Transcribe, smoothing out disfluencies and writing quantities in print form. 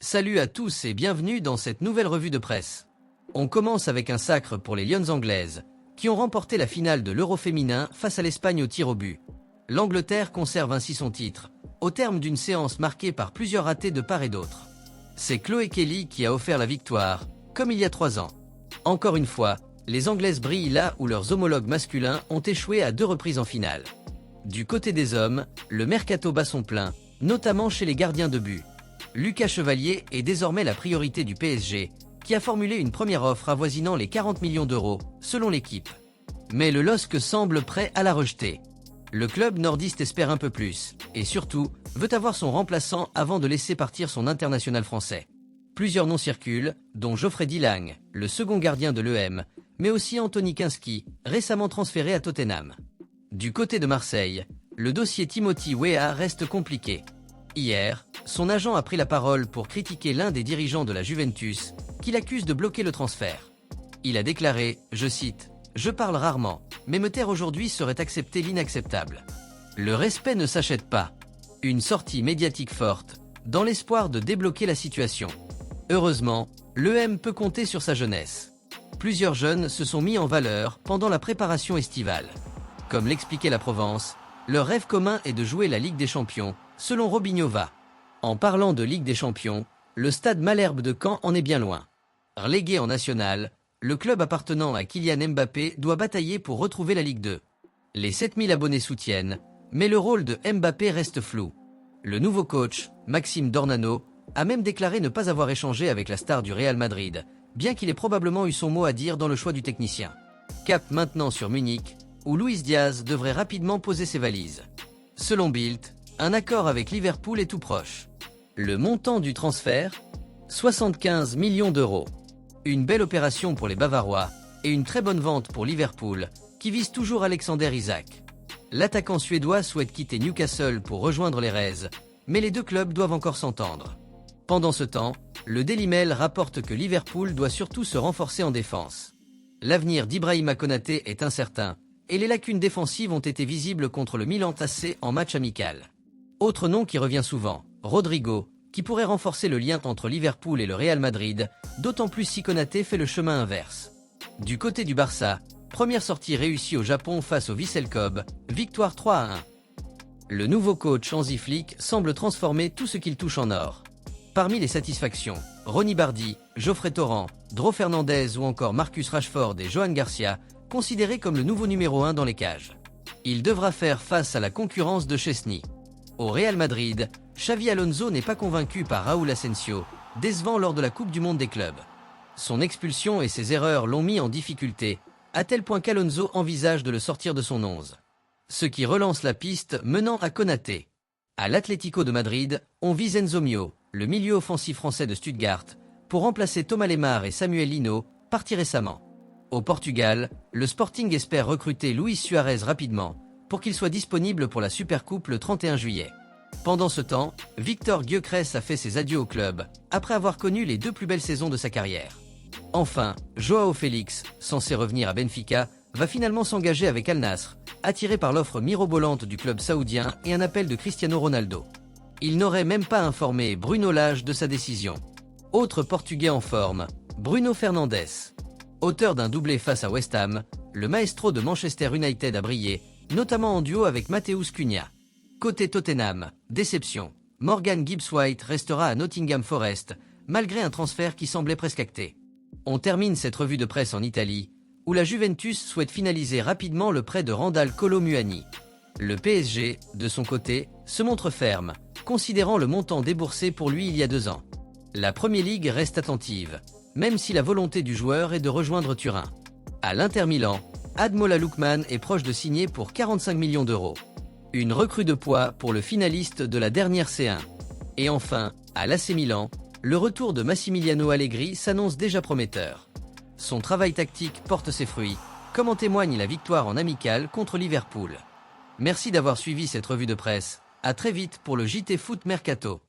Salut à tous et bienvenue dans cette nouvelle revue de presse. On commence avec un sacre pour les Lions anglaises, qui ont remporté la finale de l'Euro féminin face à l'Espagne au tir au but. L'Angleterre conserve ainsi son titre, au terme d'une séance marquée par plusieurs ratés de part et d'autre. C'est Chloé Kelly qui a offert la victoire, comme il y a 3 ans. Encore une fois, les Anglaises brillent là où leurs homologues masculins ont échoué à 2 reprises en finale. Du côté des hommes, le mercato bat son plein, notamment chez les gardiens de but. Lucas Chevalier est désormais la priorité du PSG, qui a formulé une première offre avoisinant les 40 millions d'euros, selon l'équipe. Mais le LOSC semble prêt à la rejeter. Le club nordiste espère un peu plus, et surtout, veut avoir son remplaçant avant de laisser partir son international français. Plusieurs noms circulent, dont Geoffrey Dillang, le second gardien de l'EM, mais aussi Anthony Kinski, récemment transféré à Tottenham. Du côté de Marseille, le dossier Timothy Weah reste compliqué. Hier, son agent a pris la parole pour critiquer l'un des dirigeants de la Juventus, qui l'accuse de bloquer le transfert. Il a déclaré, je cite, « Je parle rarement, mais me taire aujourd'hui serait accepter l'inacceptable. Le respect ne s'achète pas. » Une sortie médiatique forte, dans l'espoir de débloquer la situation. Heureusement, l'EM peut compter sur sa jeunesse. Plusieurs jeunes se sont mis en valeur pendant la préparation estivale. Comme l'expliquait la Provence, leur rêve commun est de jouer la Ligue des Champions, selon Robignova. En parlant de Ligue des Champions, le stade Malherbe de Caen en est bien loin. Relégué en national, le club appartenant à Kylian Mbappé doit batailler pour retrouver la Ligue 2. Les 7000 abonnés soutiennent, mais le rôle de Mbappé reste flou. Le nouveau coach, Maxime Dornano, a même déclaré ne pas avoir échangé avec la star du Real Madrid, bien qu'il ait probablement eu son mot à dire dans le choix du technicien. Cap maintenant sur Munich, où Luis Diaz devrait rapidement poser ses valises. Selon Bild, un accord avec Liverpool est tout proche. Le montant du transfert, 75 millions d'euros. Une belle opération pour les Bavarois et une très bonne vente pour Liverpool, qui vise toujours Alexander Isak. L'attaquant suédois souhaite quitter Newcastle pour rejoindre les Reds, mais les deux clubs doivent encore s'entendre. Pendant ce temps, le Daily Mail rapporte que Liverpool doit surtout se renforcer en défense. L'avenir d'Ibrahima Konaté est incertain, et les lacunes défensives ont été visibles contre le Milan AC en match amical. Autre nom qui revient souvent, Rodrigo, qui pourrait renforcer le lien entre Liverpool et le Real Madrid, d'autant plus si Konaté fait le chemin inverse. Du côté du Barça, première sortie réussie au Japon face au Vissel Kobe, victoire 3-1. Le nouveau coach Hansi Flick semble transformer tout ce qu'il touche en or. Parmi les satisfactions, Ronny Bardi, Geoffrey Torrent, Dro Fernandez ou encore Marcus Rashford et Johan Garcia, considérés comme le nouveau numéro 1 dans les cages. Il devra faire face à la concurrence de Chesney. Au Real Madrid, Xavi Alonso n'est pas convaincu par Raúl Asensio, décevant lors de la Coupe du Monde des clubs. Son expulsion et ses erreurs l'ont mis en difficulté, à tel point qu'Alonso envisage de le sortir de son 11. Ce qui relance la piste menant à Konaté. À l'Atlético de Madrid, on vise Enzo Mio, le milieu offensif français de Stuttgart, pour remplacer Thomas Lemar et Samuel Lino, partis récemment. Au Portugal, le Sporting espère recruter Luis Suarez rapidement, pour qu'il soit disponible pour la Supercoupe le 31 juillet. Pendant ce temps, Victor Gyökeres a fait ses adieux au club, après avoir connu les 2 plus belles saisons de sa carrière. Enfin, Joao Félix, censé revenir à Benfica, va finalement s'engager avec Al Nassr, attiré par l'offre mirobolante du club saoudien et un appel de Cristiano Ronaldo. Il n'aurait même pas informé Bruno Lage de sa décision. Autre Portugais en forme, Bruno Fernandes. Auteur d'un doublé face à West Ham, le maestro de Manchester United a brillé, notamment en duo avec Matheus Cunha. Côté Tottenham, déception. Morgan Gibbs-White restera à Nottingham Forest, malgré un transfert qui semblait presque acté. On termine cette revue de presse en Italie, où la Juventus souhaite finaliser rapidement le prêt de Randal Kolo Muani. Le PSG, de son côté, se montre ferme, considérant le montant déboursé pour lui il y a 2 ans. La Premier League reste attentive, même si la volonté du joueur est de rejoindre Turin. À l'Inter Milan, Ademola Lookman est proche de signer pour 45 millions d'euros. Une recrue de poids pour le finaliste de la dernière C1. Et enfin, à l'AC Milan, le retour de Massimiliano Allegri s'annonce déjà prometteur. Son travail tactique porte ses fruits, comme en témoigne la victoire en amical contre Liverpool. Merci d'avoir suivi cette revue de presse. À très vite pour le JT Foot Mercato.